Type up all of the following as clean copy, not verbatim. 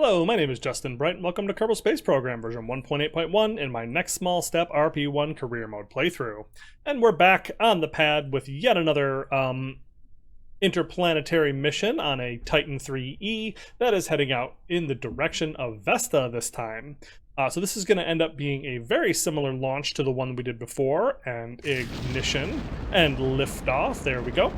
Hello, my name is Justin Bright, and welcome to Kerbal Space Program version 1.8.1 in my next small step RP-1 career mode playthrough. And we're back on the pad with yet another interplanetary mission on a Titan 3E that is heading out in the direction of Vesta this time. So this is going to end up being a very similar launch to the one we did before, and ignition and liftoff. There we go.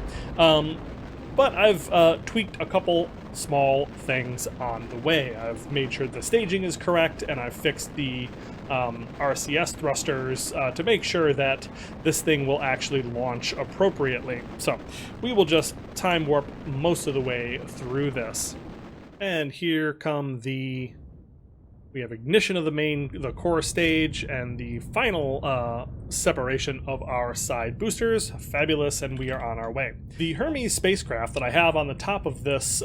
But I've tweaked a couple small things on the way. I've made sure the staging is correct, and I've fixed the RCS thrusters to make sure that this thing will actually launch appropriately. So we will just time warp most of the way through this. And here come we have ignition of the core stage, and the final separation of our side boosters. Fabulous, and we are on our way. The Hermes spacecraft that I have on the top of this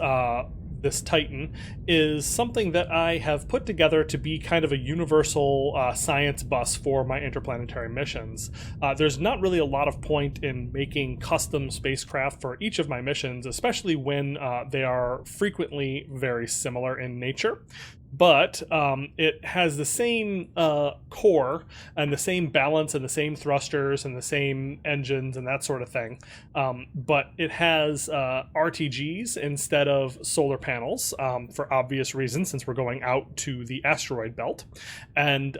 this Titan is something that I have put together to be kind of a universal science bus for my interplanetary missions. There's not really a lot of point in making custom spacecraft for each of my missions, especially when they are frequently very similar in nature. But it has the same core and the same balance and the same thrusters and the same engines and that sort of thing. But it has RTGs instead of solar panels for obvious reasons, since we're going out to the asteroid belt. And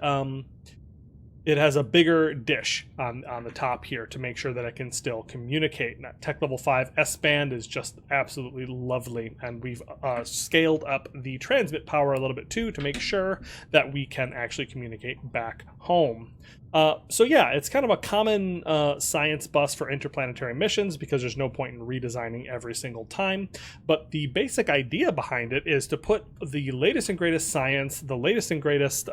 it has a bigger dish on the top here to make sure that it can still communicate. And that Tech Level 5 S-band is just absolutely lovely. And we've scaled up the transmit power a little bit too to make sure that we can actually communicate back home. So yeah, it's kind of a common science bus for interplanetary missions because there's no point in redesigning every single time. But the basic idea behind it is to put the latest and greatest science, the latest and greatest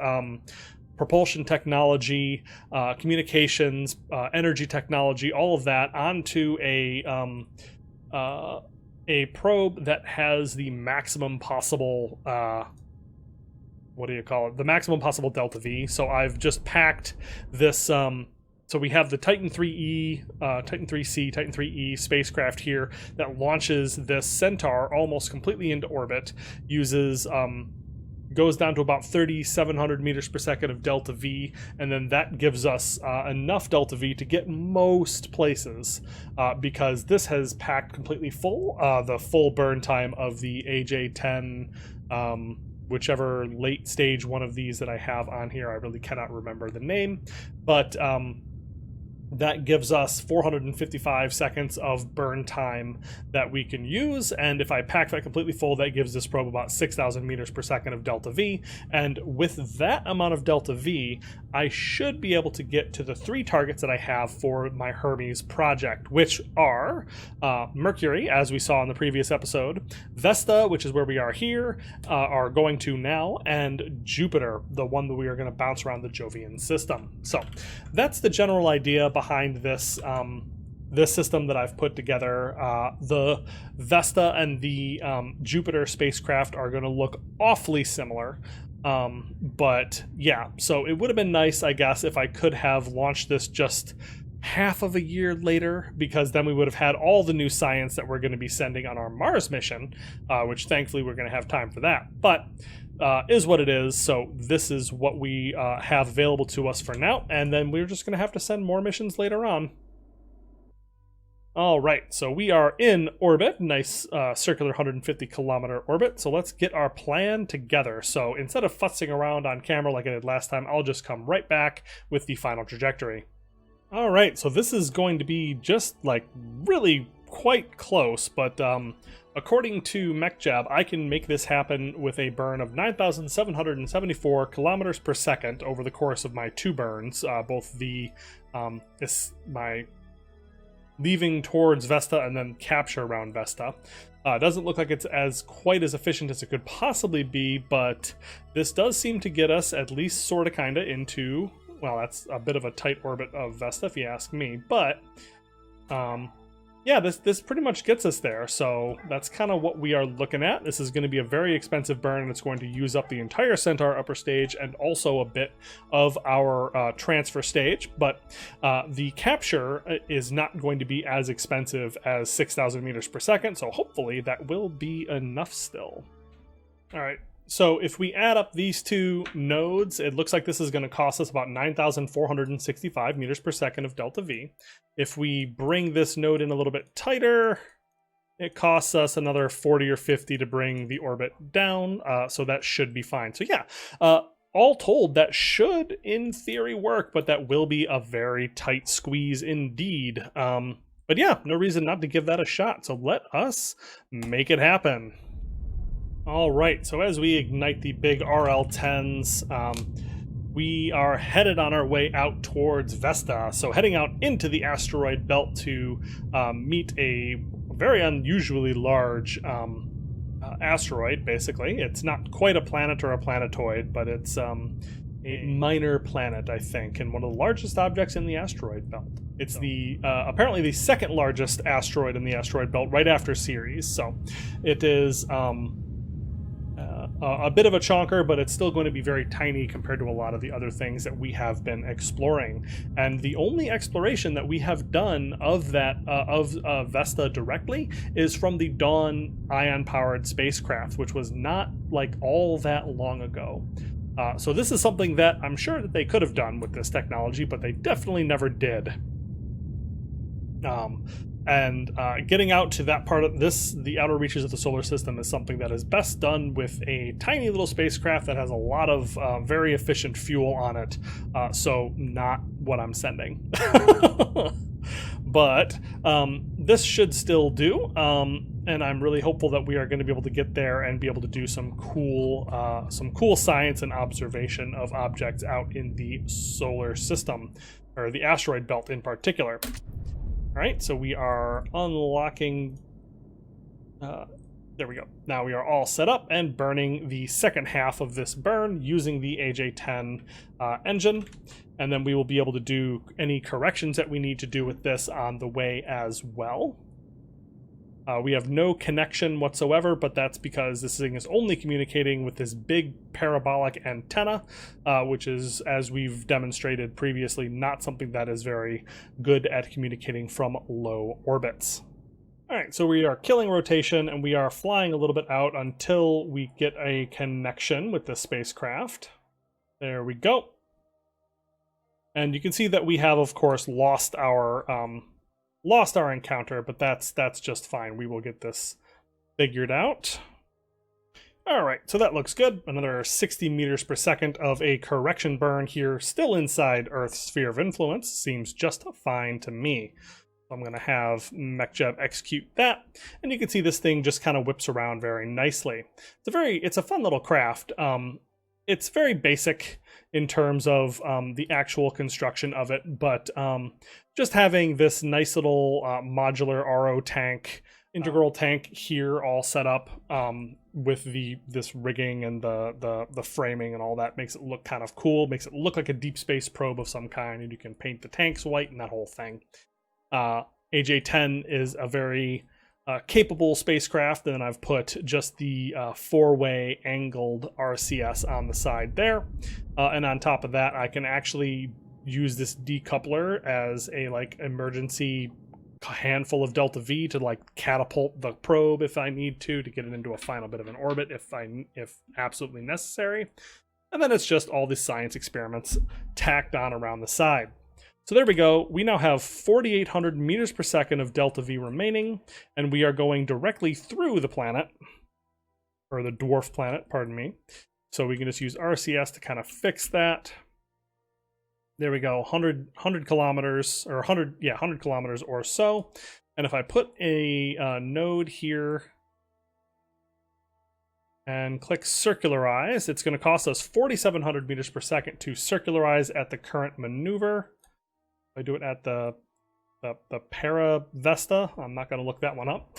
propulsion technology, communications, energy technology, all of that onto a probe that has the maximum possible the maximum possible delta V. So I've just packed this. So we have the Titan 3E, Titan 3C, Titan 3E spacecraft here that launches this Centaur almost completely into orbit, uses goes down to about 3,700 meters per second of delta V, and then that gives us enough delta V to get most places because this has packed completely full. The full burn time of the AJ-10, whichever late stage one of these that I have on here, I really cannot remember the name, but that gives us 455 seconds of burn time that we can use. And if I pack that completely full, that gives this probe about 6,000 meters per second of delta V. And with that amount of delta V, I should be able to get to the 3 targets that I have for my Hermes project, which are Mercury, as we saw in the previous episode, Vesta, which is where we are here, are going to now, and Jupiter, the one that we are going to bounce around the Jovian system. So that's the general idea behind this this system that I've put together. The Vesta and the Jupiter spacecraft are going to look awfully similar. But yeah, so it would have been nice, I guess, if I could have launched this just half of a year later, because then we would have had all the new science that we're going to be sending on our Mars mission, which thankfully we're going to have time for that. But is what it is. So this is what we have available to us for now, and then we're just going to have to send more missions later on. All right, so we are in orbit, nice circular 150 kilometer orbit. So let's get our plan together. So instead of futzing around on camera like I did last time, I'll just come right back with the final trajectory. All right, so this is going to be just like really quite close, but according to MacLeod, I can make this happen with a burn of 9,774 kilometers per second over the course of my 2 burns, both the my leaving towards Vesta and then capture around Vesta. It doesn't look like it's quite as efficient as it could possibly be, but this does seem to get us at least sort of kind of into, well, that's a bit of a tight orbit of Vesta if you ask me, but yeah, this pretty much gets us there. So that's kind of what we are looking at. This is going to be a very expensive burn, and it's going to use up the entire Centaur upper stage and also a bit of our transfer stage. But the capture is not going to be as expensive as 6,000 meters per second, so hopefully that will be enough still. All right. So if we add up these two nodes, it looks like this is going to cost us about 9,465 meters per second of delta V. If we bring this node in a little bit tighter, it costs us another 40 or 50 to bring the orbit down, so that should be fine. So yeah, all told, that should, in theory, work, but that will be a very tight squeeze indeed. But yeah, no reason not to give that a shot, so let us make it happen. All right, so as we ignite the big RL-10s, we are headed on our way out towards Vesta, so heading out into the asteroid belt to meet a very unusually large asteroid, basically. It's not quite a planet or a planetoid, but it's a minor planet, I think, and one of the largest objects in the asteroid belt. It's the apparently the second largest asteroid in the asteroid belt, right after Ceres, so it is a bit of a chonker, but it's still going to be very tiny compared to a lot of the other things that we have been exploring. And the only exploration that we have done of that Vesta directly is from the Dawn ion-powered spacecraft, which was not like all that long ago. So this is something that I'm sure that they could have done with this technology, but they definitely never did. Getting out to that part of this, the outer reaches of the solar system, is something that is best done with a tiny little spacecraft that has a lot of very efficient fuel on it. So not what I'm sending. But this should still do. And I'm really hopeful that we are going to be able to get there and be able to do some cool science and observation of objects out in the solar system, or the asteroid belt in particular. All right, so we are unlocking, there we go. Now we are all set up and burning the second half of this burn using the AJ-10 engine, and then we will be able to do any corrections that we need to do with this on the way as well. We have no connection whatsoever, but that's because this thing is only communicating with this big parabolic antenna, which is, as we've demonstrated previously, not something that is very good at communicating from low orbits. All right, so we are killing rotation, and we are flying a little bit out until we get a connection with the spacecraft. There we go. And you can see that we have, of course, lost our encounter, but that's just fine. We will get this figured out. All right, so that looks good. Another 60 meters per second of a correction burn here, still inside Earth's sphere of influence. Seems just fine to me. So I'm going to have MacLeod execute that, and you can see this thing just kind of whips around very nicely. It's a fun little craft. It's very basic in terms of the actual construction of it, but just having this nice little modular RO tank, integral tank here all set up with this rigging and the framing and all that makes it look kind of cool, makes it look like a deep space probe of some kind, and you can paint the tanks white and that whole thing. AJ-10 is a very capable spacecraft, and then I've put just the four-way angled RCS on the side there, and on top of that I can actually use this decoupler as a emergency handful of delta V to catapult the probe if I need to get it into a final bit of an orbit if absolutely necessary. And then it's just all these science experiments tacked on around the side. So there we go. We now have 4,800 meters per second of delta V remaining, and we are going directly through the planet, or the dwarf planet, pardon me. So we can just use RCS to kind of fix that. There we go, 100 kilometers, or 100 kilometers or so. And if I put a node here and click circularize, it's going to cost us 4,700 meters per second to circularize at the current maneuver. I do it at the Para-Vesta. I'm not going to look that one up.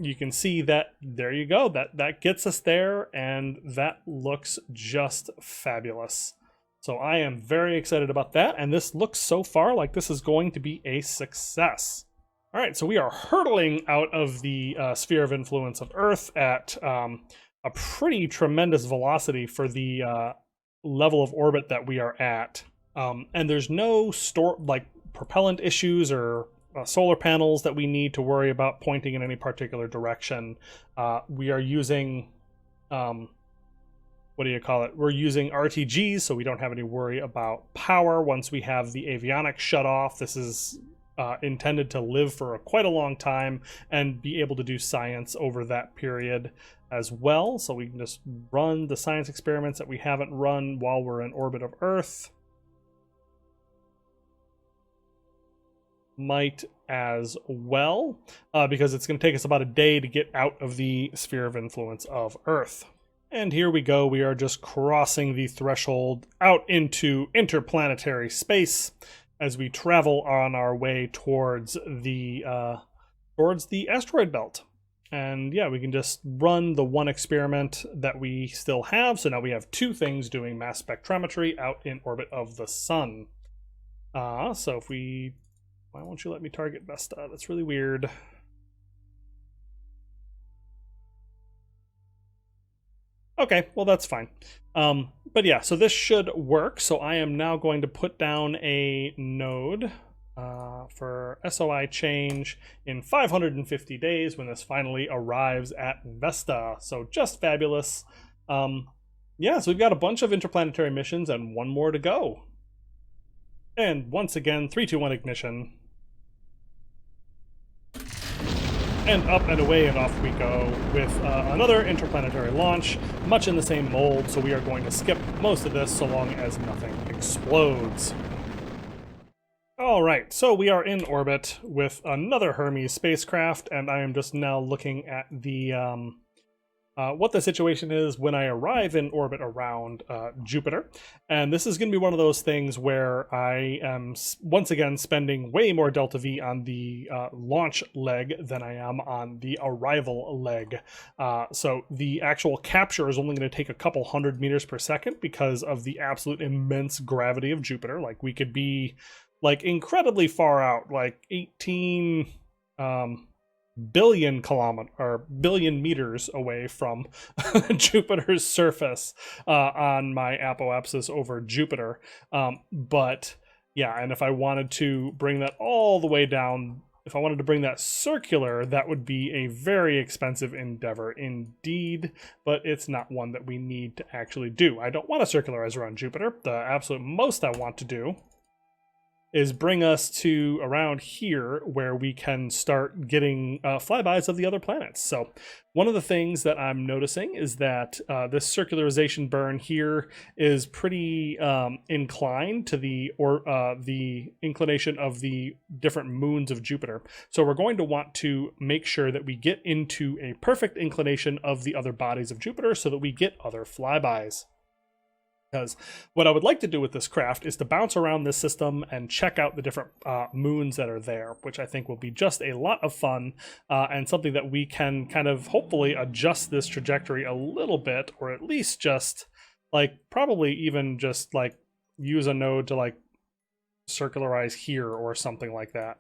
You can see that there you go. That gets us there, and that looks just fabulous. So I am very excited about that, and this looks so far like this is going to be a success. All right, so we are hurtling out of the sphere of influence of Earth at a pretty tremendous velocity for the level of orbit that we are at. And there's no propellant issues or solar panels that we need to worry about pointing in any particular direction. We are using what do you call it? We're using RTGs, so we don't have any worry about power once we have the avionics shut off. This is intended to live for quite a long time and be able to do science over that period as well. So we can just run the science experiments that we haven't run while we're in orbit of Earth. Might as well, because it's going to take us about a day to get out of the sphere of influence of Earth. And here we go. We are just crossing the threshold out into interplanetary space as we travel on our way towards the asteroid belt. And yeah, we can just run the one experiment that we still have. So now we have two things doing mass spectrometry out in orbit of the sun. So if we... Why won't you let me target Vesta? That's really weird. Okay, well that's fine. But yeah, so this should work. So I am now going to put down a node for SOI change in 550 days when this finally arrives at Vesta. So just fabulous. Yeah, so we've got a bunch of interplanetary missions and one more to go. And once again, 3, 2, 1 ignition. And up and away and off we go with another interplanetary launch, much in the same mold, so we are going to skip most of this so long as nothing explodes. Alright, so we are in orbit with another Hermes spacecraft, and I am just now looking at the what the situation is when I arrive in orbit around Jupiter. And this is going to be one of those things where I am once again spending way more delta V on the launch leg than I am on the arrival leg. So the actual capture is only going to take a couple hundred meters per second because of the absolute immense gravity of Jupiter. Like we could be like incredibly far out, like 18 billion meters away from Jupiter's surface on my apoapsis over Jupiter. But yeah, and if I wanted to bring that all the way down, if I wanted to bring that circular, that would be a very expensive endeavor indeed, but it's not one that we need to actually do. I don't want to circularize around Jupiter. The absolute most I want to do is bring us to around here where we can start getting flybys of the other planets. So one of the things that I'm noticing is that this circularization burn here is pretty inclined to the inclination of the different moons of Jupiter. So we're going to want to make sure that we get into a perfect inclination of the other bodies of Jupiter so that we get other flybys. Because what I would like to do with this craft is to bounce around this system and check out the different moons that are there, which I think will be just a lot of fun and something that we can kind of hopefully adjust this trajectory a little bit, or at least just like probably even just like use a node to like circularize here or something like that.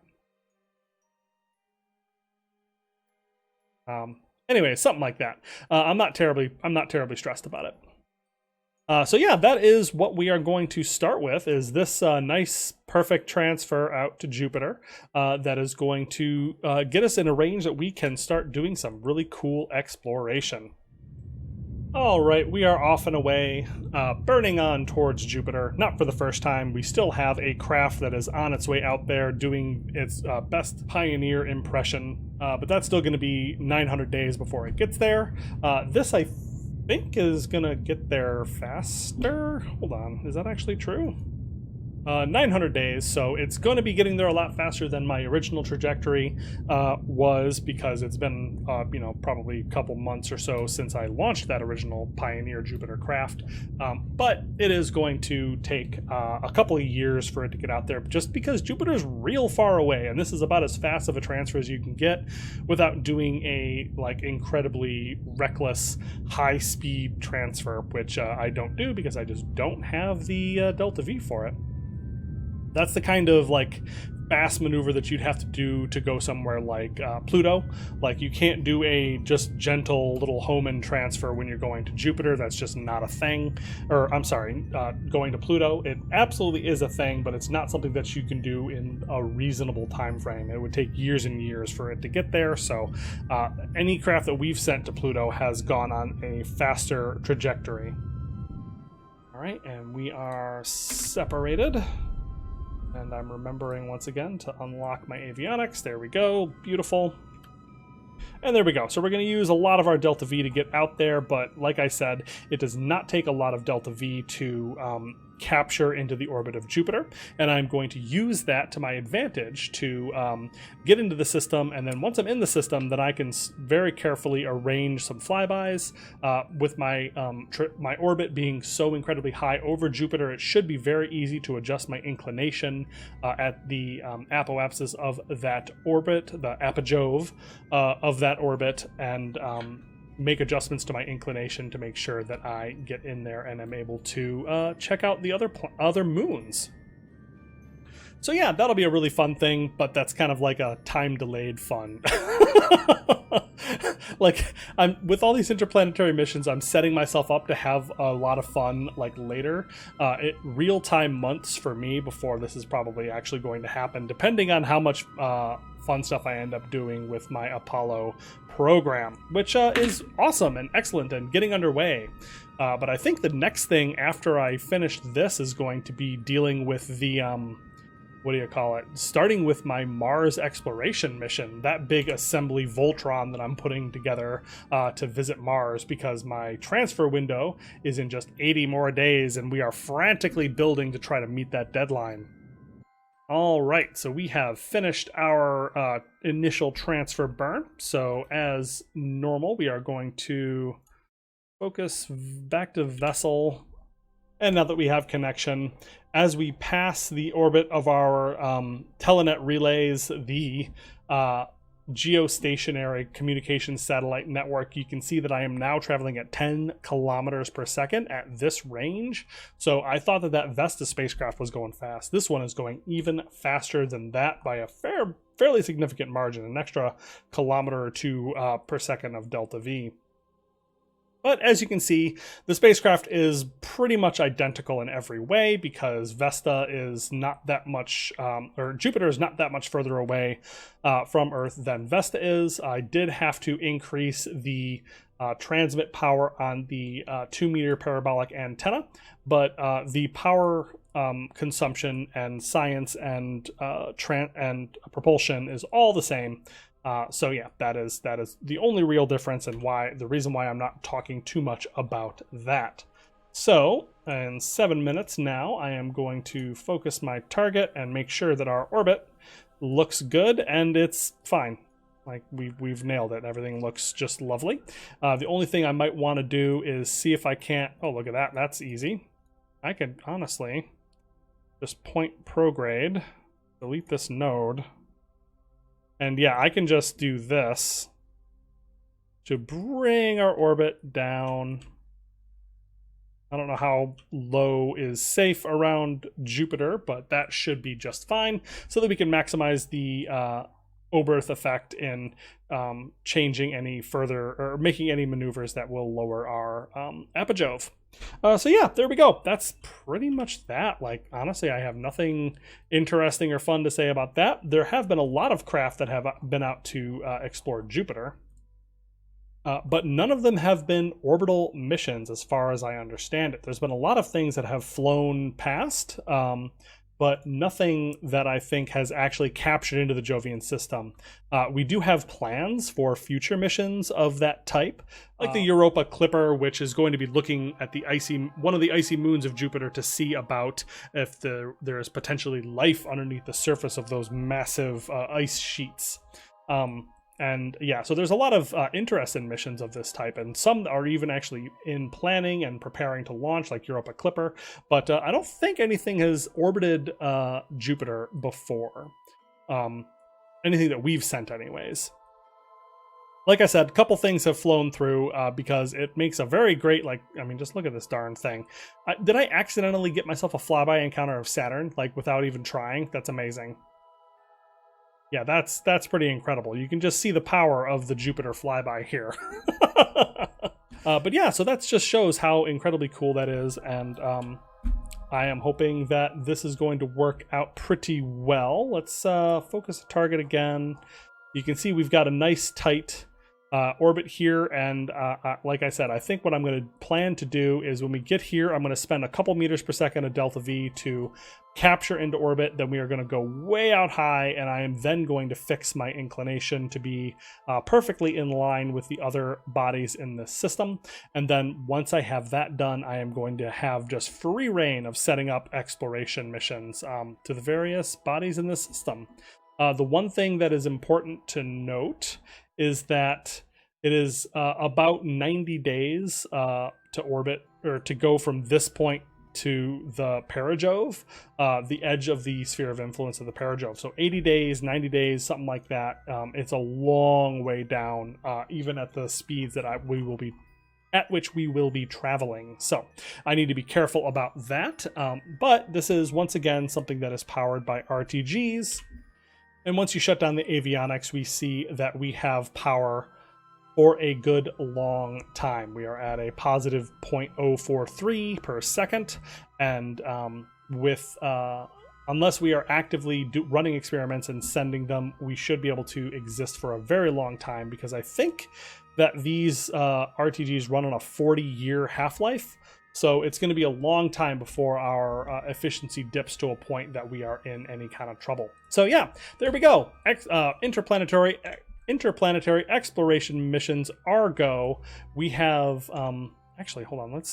Anyway, something like that. I'm not terribly stressed about it. So yeah, that is what we are going to start with, is this nice, perfect transfer out to Jupiter that is going to get us in a range that we can start doing some really cool exploration. All right, we are off and away, burning on towards Jupiter. Not for the first time. We still have a craft that is on its way out there doing its best pioneer impression, but that's still going to be 900 days before it gets there. This, I think, is gonna get there faster. Hold on, is that actually true? 900 days, so it's going to be getting there a lot faster than my original trajectory was, because it's been you know, probably a couple months or so since I launched that original Pioneer Jupiter craft, but it is going to take a couple of years for it to get out there, just because Jupiter's real far away, and this is about as fast of a transfer as you can get without doing a like incredibly reckless high-speed transfer, which I don't do because I just don't have the delta V for it. That's the kind of like fast maneuver that you'd have to do to go somewhere like Pluto. Like you can't do a just gentle little Hohmann transfer when you're going to Jupiter. That's just not a thing. Or I'm sorry, going to Pluto. It absolutely is a thing, but it's not something that you can do in a reasonable time frame. It would take years and years for it to get there. So any craft that we've sent to Pluto has gone on a faster trajectory. All right, and we are separated. And I'm remembering once again to unlock my avionics. There we go. Beautiful. And there we go. So we're going to use a lot of our delta V to get out there, but like I said, it does not take a lot of delta V to capture into the orbit of Jupiter, and I'm going to use that to my advantage to get into the system, and then once I'm in the system, then I can very carefully arrange some flybys. With my my orbit being so incredibly high over Jupiter, it should be very easy to adjust my inclination at the apoapsis of that orbit, the apogee of that orbit, and make adjustments to my inclination to make sure that I get in there and I'm able to check out the other moons. So yeah, that'll be a really fun thing, but that's kind of like a time-delayed fun. Like, with all these interplanetary missions, I'm setting myself up to have a lot of fun, like, later. Real-time months for me before this is probably actually going to happen, depending on how much fun stuff I end up doing with my Apollo program, which is awesome and excellent and getting underway. But I think the next thing after I finish this is going to be dealing with the what do you call it? Starting with my Mars exploration mission, that big assembly Voltron that I'm putting together to visit Mars, because my transfer window is in just 80 more days, and we are frantically building to try to meet that deadline. All right, so we have finished our initial transfer burn. So as normal, we are going to focus back to vessel. And now that we have connection, as we pass the orbit of our telenet relays, the geostationary communications satellite network, you can see that I am now traveling at 10 kilometers per second at this range. So I thought that Vesta spacecraft was going fast. This one is going even faster than that by a fairly significant margin, an extra kilometer or two per second of delta V. But as you can see, the spacecraft is pretty much identical in every way, because Vesta is not that much, or Jupiter is not that much further away from Earth than Vesta is. I did have to increase the transmit power on the 2-meter parabolic antenna, but the power consumption and science and propulsion is all the same. So yeah, that is the only real difference, and the reason why I'm not talking too much about that. So in 7 minutes now, I am going to focus my target and make sure that our orbit looks good, and it's fine. Like, we've nailed it. Everything looks just lovely. The only thing I might want to do is see if I can't. Oh, look at that. That's easy. I could honestly just point prograde, delete this node. And yeah, I can just do this to bring our orbit down. I don't know how low is safe around Jupiter, but that should be just fine, so that we can maximize the Oberth effect in changing any further, or making any maneuvers that will lower our apogee. So yeah, there we go. That's pretty much that. Like, honestly, I have nothing interesting or fun to say about that. There have been a lot of craft that have been out to explore Jupiter, but none of them have been orbital missions as far as I understand it. There's been a lot of things that have flown past, but nothing that I think has actually captured into the Jovian system. We do have plans for future missions of that type, like the Europa Clipper, which is going to be looking at the one of the icy moons of Jupiter to see about if there is potentially life underneath the surface of those massive ice sheets. And yeah, so there's a lot of interest in missions of this type, and some are even actually in planning and preparing to launch, like Europa Clipper, but I don't think anything has orbited Jupiter before. Anything that we've sent anyways. Like I said, a couple things have flown through because it makes a very great, like, I mean, just look at this darn thing. Did I accidentally get myself a flyby encounter of Saturn, like, without even trying? That's amazing. Yeah, that's pretty incredible. You can just see the power of the Jupiter flyby here. But yeah, so that just shows how incredibly cool that is, and I am hoping that this is going to work out pretty well. Let's focus the target again. You can see we've got a nice tight orbit here, and like I said, I think what I'm going to plan to do is when we get here, I'm going to spend a couple meters per second of delta V to capture into orbit. Then we are going to go way out high, and I am then going to fix my inclination to be perfectly in line with the other bodies in this system. And then once I have that done, I am going to have just free reign of setting up exploration missions to the various bodies in this system. The one thing that is important to note is that it is about 90 days to orbit, or to go from this point to the perigove, the edge of the sphere of influence of the perigove. So 80 days, 90 days, something like that. It's a long way down, even at the speeds that at which we will be traveling. So I need to be careful about that. But this is, once again, something that is powered by RTGs. And once you shut down the avionics, we see that we have power for a good long time. We are at a positive 0.043 per second, and unless we are actively running experiments and sending them, we should be able to exist for a very long time, because I think that these RTGs run on a 40-year half-life. So it's going to be a long time before our efficiency dips to a point that we are in any kind of trouble. So yeah, there we go. Interplanetary exploration missions are go. We have actually, hold on, let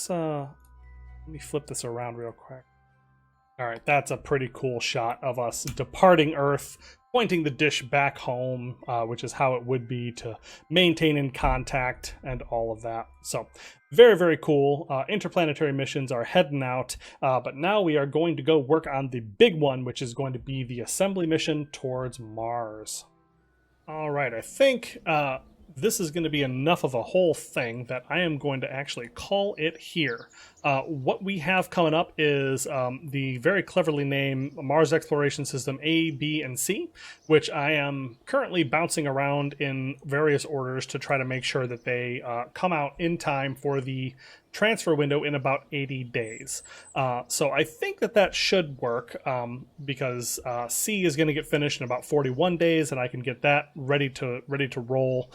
me flip this around real quick. All right, that's a pretty cool shot of us departing Earth, pointing the dish back home, which is how it would be to maintain in contact and all of that. So very, very cool. Interplanetary missions are heading out, but now we are going to go work on the big one, which is going to be the assembly mission towards Mars. All right, I think this is going to be enough of a whole thing that I am going to actually call it here. What we have coming up is the very cleverly named Mars Exploration System A, B, and C, which I am currently bouncing around in various orders to try to make sure that they come out in time for the transfer window in about 80 days. So I think that should work, because C is going to get finished in about 41 days, and I can get that ready to roll.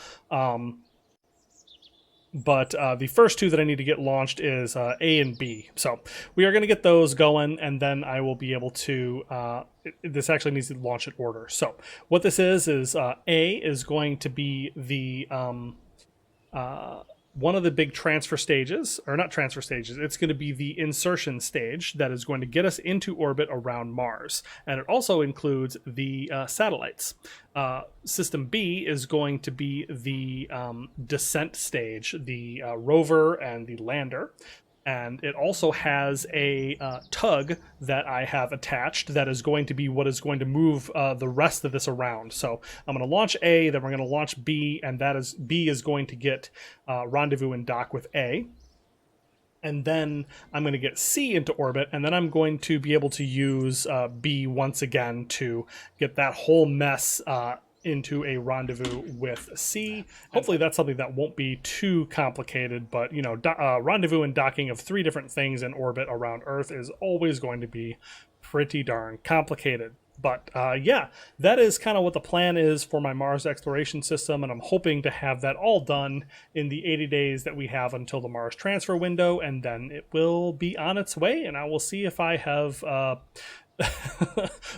But the first two that I need to get launched is A and B. So we are going to get those going, and then I will be able to... this actually needs to launch in order. So what this is A is going to be the... one of the big transfer stages, or not transfer stages, it's going to be the insertion stage that is going to get us into orbit around Mars. And it also includes the satellites. System B is going to be the descent stage, the rover and the lander. And it also has a tug that I have attached that is going to be what is going to move the rest of this around. So I'm going to launch A, then we're going to launch B, and B is going to get rendezvous and dock with A. And then I'm going to get C into orbit, and then I'm going to be able to use B once again to get that whole mess into a rendezvous with C. Hopefully that's something that won't be too complicated, but you know, rendezvous and docking of 3 different things in orbit around Earth is always going to be pretty darn complicated. But yeah, that is kind of what the plan is for my Mars exploration system, and I'm hoping to have that all done in the 80 days that we have until the Mars transfer window, and then it will be on its way, and I will see if I have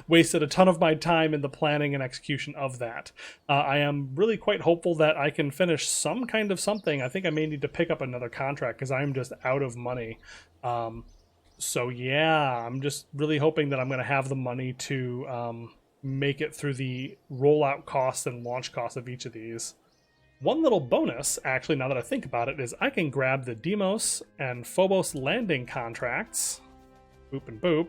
wasted a ton of my time in the planning and execution of that. I am really quite hopeful that I can finish some kind of something. I think I may need to pick up another contract because I'm just out of money. So yeah, I'm just really hoping that I'm going to have the money to make it through the rollout costs and launch costs of each of these. One little bonus, actually, now that I think about it, is I can grab the Deimos and Phobos landing contracts. Boop and boop.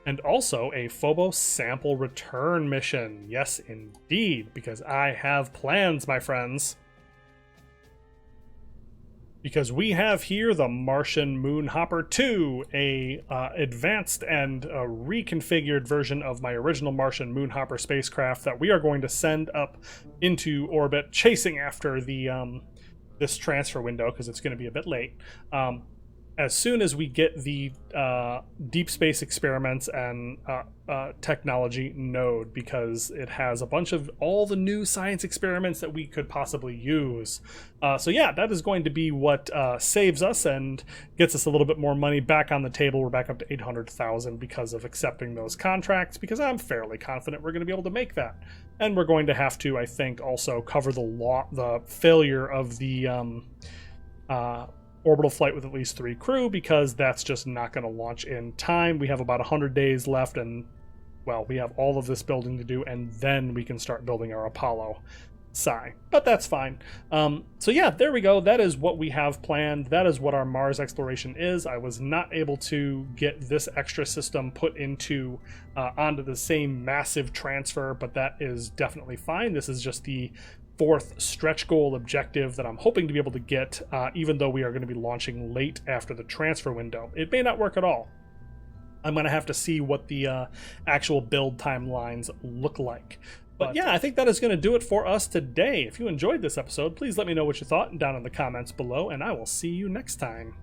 And also a Phobos sample return mission. Yes, indeed, because I have plans, my friends. Because we have here the Martian Moonhopper 2, a advanced and reconfigured version of my original Martian Moonhopper spacecraft that we are going to send up into orbit, chasing after the this transfer window, because it's going to be a bit late. as soon as we get the deep space experiments and technology node, because it has a bunch of all the new science experiments that we could possibly use. So yeah, that is going to be what saves us and gets us a little bit more money back on the table. We're back up to 800,000 because of accepting those contracts, because I'm fairly confident we're going to be able to make that. And we're going to have to, I think, also cover the failure of the orbital flight with at least 3 crew, because that's just not going to launch in time. We have about 100 days left, and well, we have all of this building to do, and then we can start building our Apollo Psi. But that's fine. So yeah, there we go. That is what we have planned. That is what our Mars exploration is. I was not able to get this extra system put into onto the same massive transfer, but that is definitely fine. This is just the 4th stretch goal objective that I'm hoping to be able to get, even though we are going to be launching late after the transfer window. It may not work at all. I'm going to have to see what the actual build timelines look like. But yeah, I think that is going to do it for us today. If you enjoyed this episode, please let me know what you thought down in the comments below, and I will see you next time.